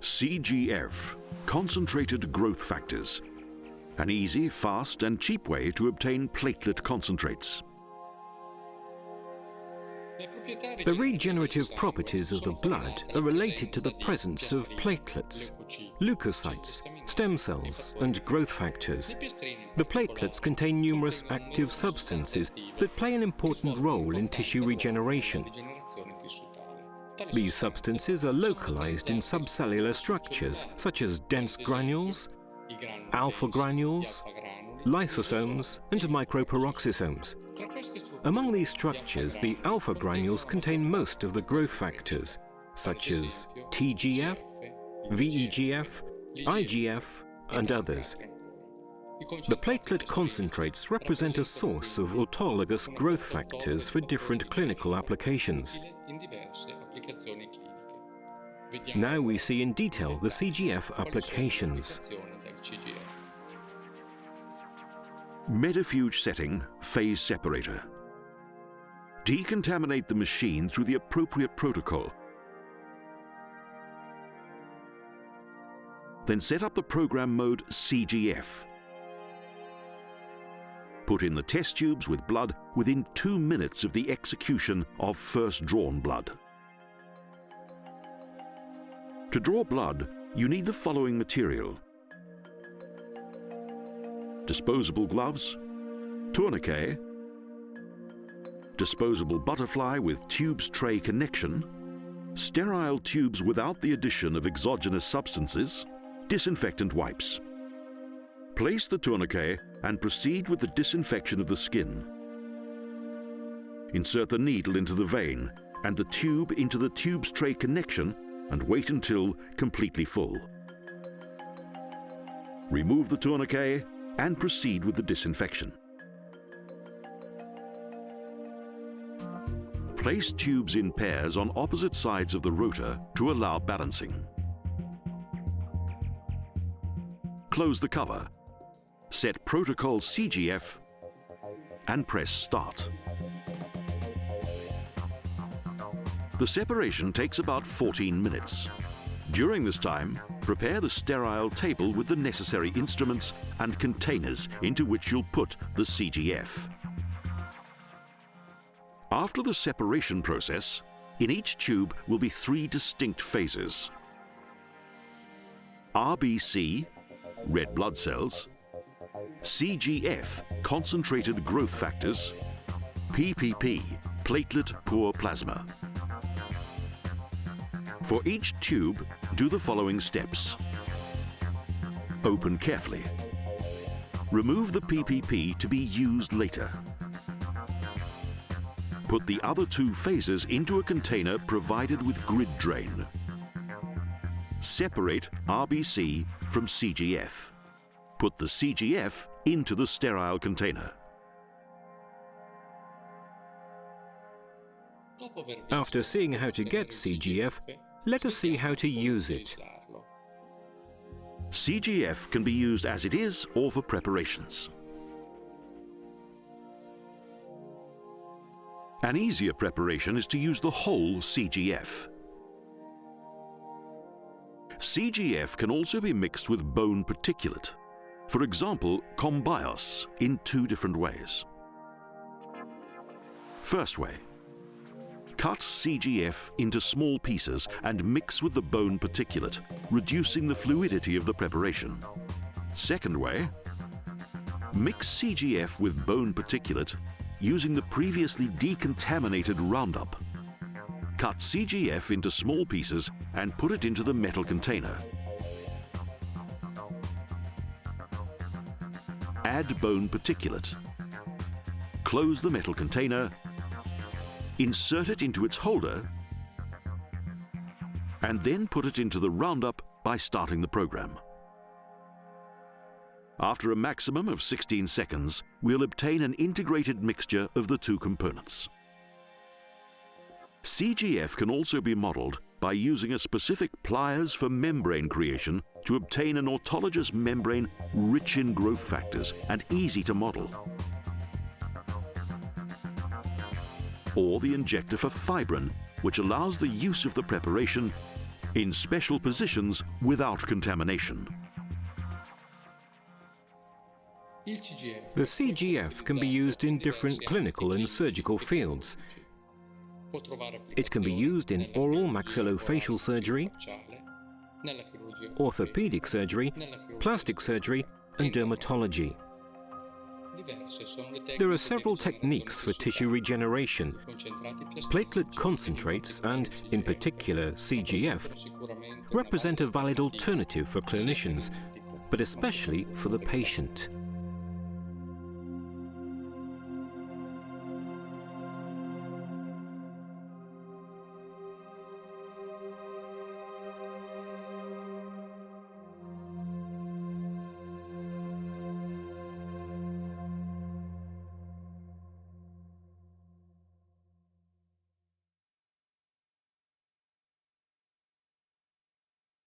CGF, concentrated growth factors. An easy, fast and cheap way to obtain platelet concentrates. The regenerative properties of the blood are related to the presence of platelets, leukocytes, stem cells and growth factors. The platelets contain numerous active substances that play an important role in tissue regeneration. These substances are localized in subcellular structures such as dense granules, alpha granules, lysosomes and microperoxisomes. Among these structures, the alpha granules contain most of the growth factors, such as TGF, VEGF, IGF, and others. The platelet concentrates represent a source of autologous growth factors for different clinical applications. Now we see in detail the CGF applications. MEDIFUGE setting, phase separator. Decontaminate the machine through the appropriate protocol. Then set up the program mode CGF. Put in the test tubes with blood within 2 minutes of the execution of first drawn blood. To draw blood, you need the following material: disposable gloves, tourniquet, disposable butterfly with tubes tray connection, sterile tubes without the addition of exogenous substances, disinfectant wipes. Place the tourniquet and proceed with the disinfection of the skin. Insert the needle into the vein and the tube into the tubes tray connection and wait until completely full. Remove the tourniquet and proceed with the disinfection. Place tubes in pairs on opposite sides of the rotor to allow balancing. Close the cover. Set protocol CGF and press Start. The separation takes about 14 minutes. During this time, prepare the sterile table with the necessary instruments and containers into which you'll put the CGF. After the separation process, in each tube will be 3 distinct phases: RBC, red blood cells; CGF, concentrated growth factors; PPP, platelet poor plasma. For each tube, do the following steps. Open carefully. Remove the PPP to be used later. Put the other 2 phases into a container provided with grid drain. Separate RBC from CGF. Put the CGF into the sterile container. After seeing how to get CGF, let us see how to use it. CGF can be used as it is or for preparations. An easier preparation is to use the whole CGF. CGF can also be mixed with bone particulate. For example, combios in 2 different ways. First way. Cut CGF into small pieces and mix with the bone particulate, reducing the fluidity of the preparation. Second way. Mix CGF with bone particulate using the previously decontaminated Roundup. Cut CGF into small pieces and put it into the metal container. Add bone particulate. Close the metal container, insert it into its holder, and then put it into the Roundup by starting the program. After a maximum of 16 seconds, we'll obtain an integrated mixture of the 2 components. CGF can also be modeled by using a specific pliers for membrane creation to obtain an autologous membrane rich in growth factors and easy to model. Or the injector for fibrin, which allows the use of the preparation in special positions without contamination. The CGF can be used in different clinical and surgical fields. It can be used in oral maxillofacial surgery, orthopedic surgery, plastic surgery, and dermatology. There are several techniques for tissue regeneration. Platelet concentrates, and in particular CGF, represent a valid alternative for clinicians, but especially for the patient.